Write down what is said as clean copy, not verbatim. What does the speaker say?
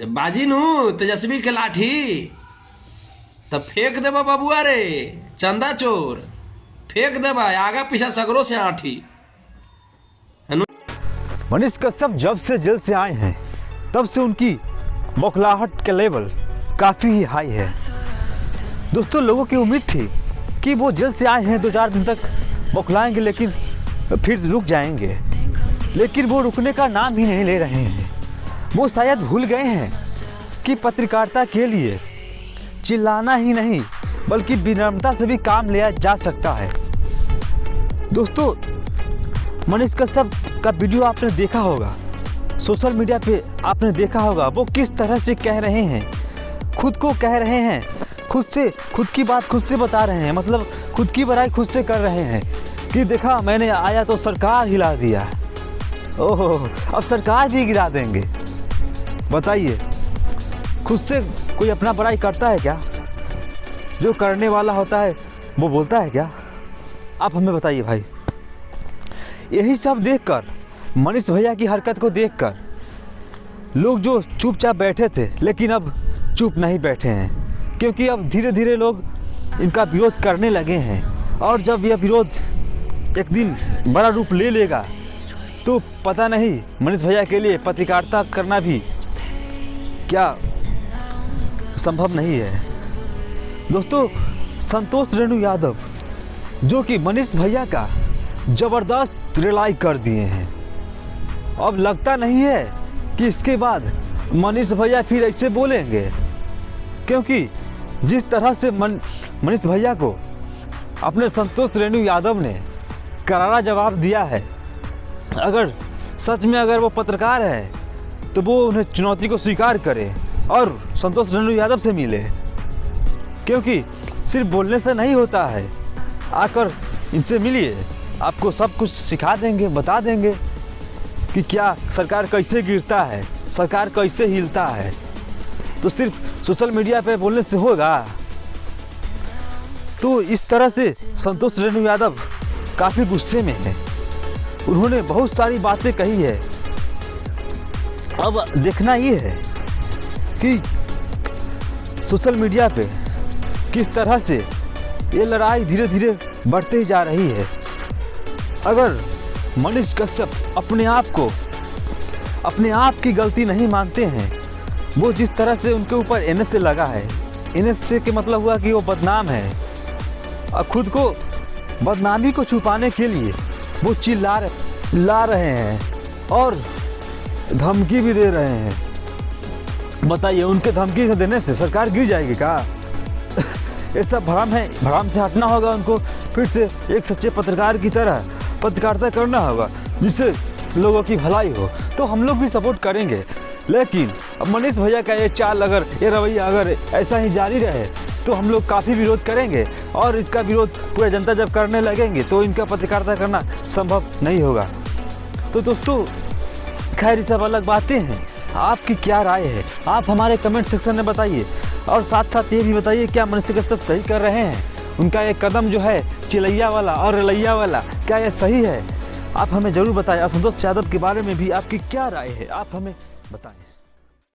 जब बाजी नु तेजस्वी के लाठी तब फेंक देबा बबुआ रे, चंदा चोर फेंक देबा, आगा पीछा सगरों से आठी। मनीष कश्यप जब से जेल से आए हैं तब से उनकी बौखलाहट के लेवल काफ़ी ही हाई है। दोस्तों, लोगों की उम्मीद थी कि वो जेल से आए हैं 2-4 दिन तक बौखलाएंगे लेकिन फिर रुक जाएंगे, लेकिन वो रुकने का नाम ही नहीं ले रहे हैं। वो शायद भूल गए हैं कि पत्रकारिता के लिए चिल्लाना ही नहीं बल्कि विनम्रता से भी काम लिया जा सकता है। दोस्तों, मनीष कश्यप का वीडियो आपने देखा होगा, सोशल मीडिया पे आपने देखा होगा, वो किस तरह से कह रहे हैं, खुद को कह रहे हैं, खुद की बात खुद से बता रहे हैं, मतलब खुद की बड़ाई खुद से कर रहे हैं कि देखा मैंने आया तो सरकार हिला दिया। ओहो, अब सरकार भी गिरा देंगे। बताइए, खुद से कोई अपना बड़ाई करता है क्या? जो करने वाला होता है वो बोलता है क्या? आप हमें बताइए भाई। यही सब देखकर, मनीष भैया की हरकत को देखकर लोग जो चुपचाप बैठे थे लेकिन अब चुप नहीं बैठे हैं, क्योंकि अब धीरे धीरे लोग इनका विरोध करने लगे हैं। और जब यह विरोध एक दिन बड़ा रूप ले लेगा तो पता नहीं मनीष भैया के लिए पत्रकारिता करना भी क्या संभव नहीं है। दोस्तों, संतोष रेणु यादव जो कि मनीष भैया का ज़बरदस्त रिलाई कर दिए हैं, अब लगता नहीं है कि इसके बाद मनीष भैया फिर ऐसे बोलेंगे, क्योंकि जिस तरह से मनीष भैया को अपने संतोष रेणु यादव ने करारा जवाब दिया है, अगर सच में अगर वो पत्रकार है तो वो उन्हें चुनौती को स्वीकार करे और संतोष रेणु यादव से मिले, क्योंकि सिर्फ बोलने से नहीं होता है, आकर इनसे मिलिए, आपको सब कुछ सिखा देंगे, बता देंगे कि क्या सरकार कैसे गिरता है, सरकार कैसे हिलता है। तो सिर्फ सोशल मीडिया पे बोलने से होगा? तो इस तरह से संतोष रेणु यादव काफ़ी गुस्से में है, उन्होंने बहुत सारी बातें कही है। अब देखना ये है कि सोशल मीडिया पे किस तरह से ये लड़ाई धीरे धीरे बढ़ते ही जा रही है। अगर मनीष कश्यप अपने अपने आप की गलती नहीं मानते हैं, वो जिस तरह से उनके ऊपर एनएसए लगा है, एनएसए के मतलब हुआ कि वो बदनाम है, और खुद को बदनामी को छुपाने के लिए वो ला रहे हैं और धमकी भी दे रहे हैं। बताइए, उनके धमकी से देने से सरकार गिर जाएगी क्या? ये सब भ्रम है, भ्रम से हटना होगा उनको, फिर से एक सच्चे पत्रकार की तरह पत्रकारिता करना होगा जिससे लोगों की भलाई हो। तो हम लोग भी सपोर्ट करेंगे, लेकिन अब मनीष भैया का ये चाल, अगर ये रवैया अगर ऐसा ही जारी रहे तो हम लोग काफ़ी विरोध करेंगे, और इसका विरोध पूरा जनता जब करने लगेंगे तो इनका पत्रकारिता करना संभव नहीं होगा। तो दोस्तों, खैर ये सब अलग बातें हैं, आपकी क्या राय है आप हमारे कमेंट सेक्शन में बताइए, और साथ साथ ये भी बताइए क्या मनीष कश्यप सही कर रहे हैं, उनका ये कदम जो है चिलैया वाला और रलैया वाला, क्या ये सही है? आप हमें ज़रूर बताएं। और संतोष यादव के बारे में भी आपकी क्या राय है, आप हमें बताएं।